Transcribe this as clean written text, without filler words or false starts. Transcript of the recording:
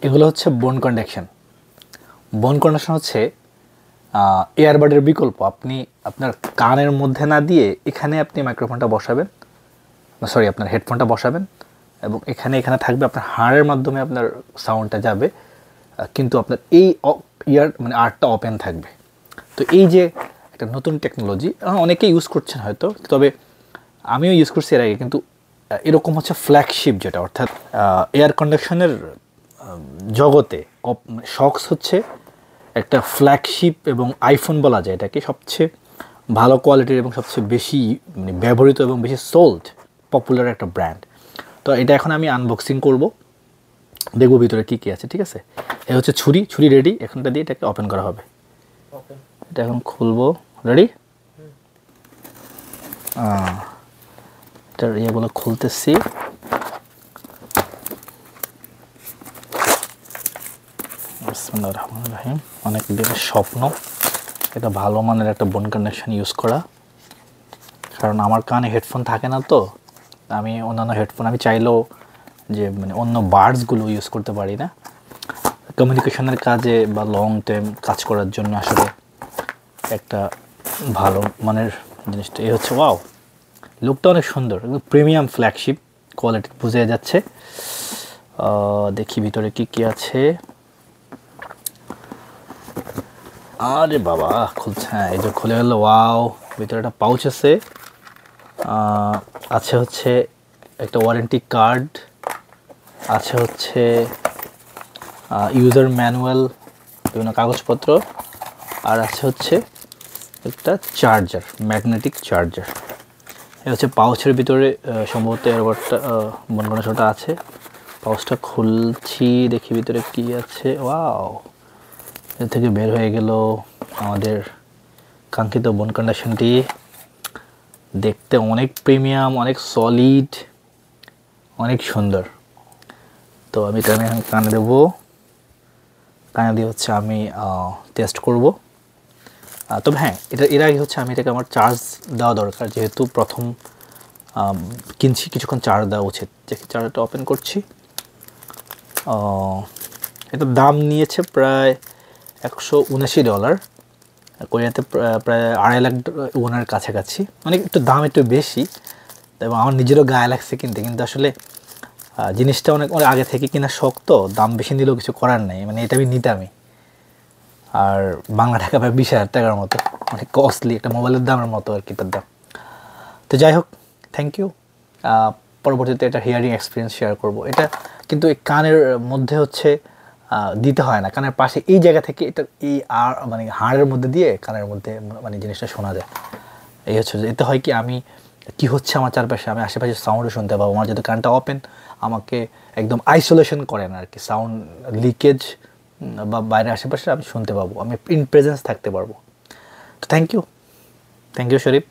এগুলো হচ্ছে বোন কন্ডাকশন। বোন কন্ডাকশন হচ্ছে এয়ারবাডের বিকল্প। আপনি আপনার কানের মধ্যে না দিয়ে এখানে আপনি মাইক্রোফোনটা বসাবেন, সরি আপনার হেডফোনটা বসাবেন এবং এখানে থাকবে, আপনার হাড়ের মাধ্যমে আপনার সাউন্ডটা যাবে, কিন্তু আপনার এই ইয়ার মানে আর্টটা ওপেন থাকবে। তো এই যে একটা নতুন টেকনোলজি, অনেকেই ইউজ করছেন হয়তো, তবে আমিও ইউজ করছি এর আগে, কিন্তু এরকম হচ্ছে ফ্ল্যাগশিপ যেটা, অর্থাৎ এয়ার কন্ডাকশনের জগতে শক্স হচ্ছে একটা ফ্ল্যাগশিপ এবং আইফোন বলা যায় এটাকে, সবচেয়ে ভালো কোয়ালিটির এবং সবচেয়ে বেশি মানে ব্যবহৃত এবং বেশি সোল্ড পপুলার একটা ব্র্যান্ড। তো এটা এখন আমি আনবক্সিং করব, দেখবো ভিতরে কী কী আছে। ঠিক আছে, এ হচ্ছে ছুরি রেডি, এখানটা দিয়ে এটাকে ওপেন করা হবে। এটা এখন খুলবো, রেডি? এটার ইয়েগুলো খুলতেছি। বিসমিল্লাহির রহমানির রহিম। অনেক দিনের স্বপ্ন এটা ভালো মানের একটা বোন কানেকশন ইউজ করা, কারণ আমার কানে হেডফোন থাকে না, তো আমি অন্যান্য হেডফোন আমি চাইলেও যে মানে অন্য বাডসগুলো ইউজ করতে পারি না কমিউনিকেশনের কাজে বা লং টাইম কাজ করার জন্য। আসলে একটা ভালো মানের জিনিসটা এই হচ্ছে। ওয়াও, লুকটা অনেক সুন্দর, প্রিমিয়াম ফ্ল্যাগশিপ কোয়ালিটি বোঝা যাচ্ছে। দেখি ভিতরে কি কি আছে। আরে বাবা, খুলছে, হ্যাঁ এই যে খুলে গেল। ওয়াও, ভিতরে একটা পাউচ আছে, আছে হচ্ছে একটা ওয়ারেন্টি কার্ড, আছে হচ্ছে ইউজার ম্যানুয়াল, বিভিন্ন কাগজপত্র, আর আছে হচ্ছে একটা চার্জার, ম্যাগনেটিক চার্জার। এই হচ্ছে পাউচের ভিতরে সম্ভবত এয়ারবাডটা বোন কন্ডাকশনটা আছে। পাউচটা খুলছি, দেখি ভিতরে কি আছে। ওয়াও, এর থেকে বের হয়ে গেল আমাদের কাঙ্ক্ষিত বোন কন্ডাকশনটি। দেখতে অনেক প্রিমিয়াম, অনেক সলিড, অনেক সুন্দর। তো আমি এটা কানে দেবো, কানে দিয়ে হচ্ছে আমি টেস্ট করব। তবে হ্যাঁ, এর আগে হচ্ছে আমি এটাকে আমার চার্জ দেওয়া দরকার, যেহেতু প্রথম কিনছি, কিছুক্ষণ চার্জ দেওয়া উচিত। দেখি চার্জারটা ওপেন করছি। এটার দাম নিয়েছে প্রায় $179, কোরিয়াতে প্রায় $2.5 লাখ ওনার কাছাকাছি, অনেক একটু দাম একটু বেশি, এবং আমার নিজেরও গায়ে লাগছে কিনতে, কিন্তু আসলে জিনিসটা অনেক আগে থেকে কেনার শখ, তো দাম বেশি নিলেও কিছু করার নেই, মানে এটা আমি নিতামই। আর বাংলা টাকা প্রায় 20,000 টাকার মতো, অনেক কস্টলি একটা মোবাইলের দামের মতো আর কি তার দাম। তো যাই হোক, থ্যাংক ইউ। পরবর্তীতে এটা হিয়ারিং এক্সপিরিয়েন্স শেয়ার করব। এটা কিন্তু এই কানের মধ্যে হচ্ছে দিতে হয় না, কানের পাশে এই জায়গা থেকে এটা এই মানে হাড়ের মধ্যে দিয়ে কানের মধ্যে মানে জিনিসটা শোনা যায়। এই হচ্ছে, এতে হয় কি আমি কি হচ্ছে আমার চারপাশে, আমি আশেপাশে সাউন্ডও শুনতে পাবো। আমার যেহেতু কানটা ওপেন, আমাকে একদম আইসোলেশন করে না আর কি, সাউন্ড লিকেজ বা বাইরে আশেপাশে আমি শুনতে পাবো, আমি ইন প্রেজেন্স থাকতে পারবো। তো থ্যাংক ইউ শরীফ।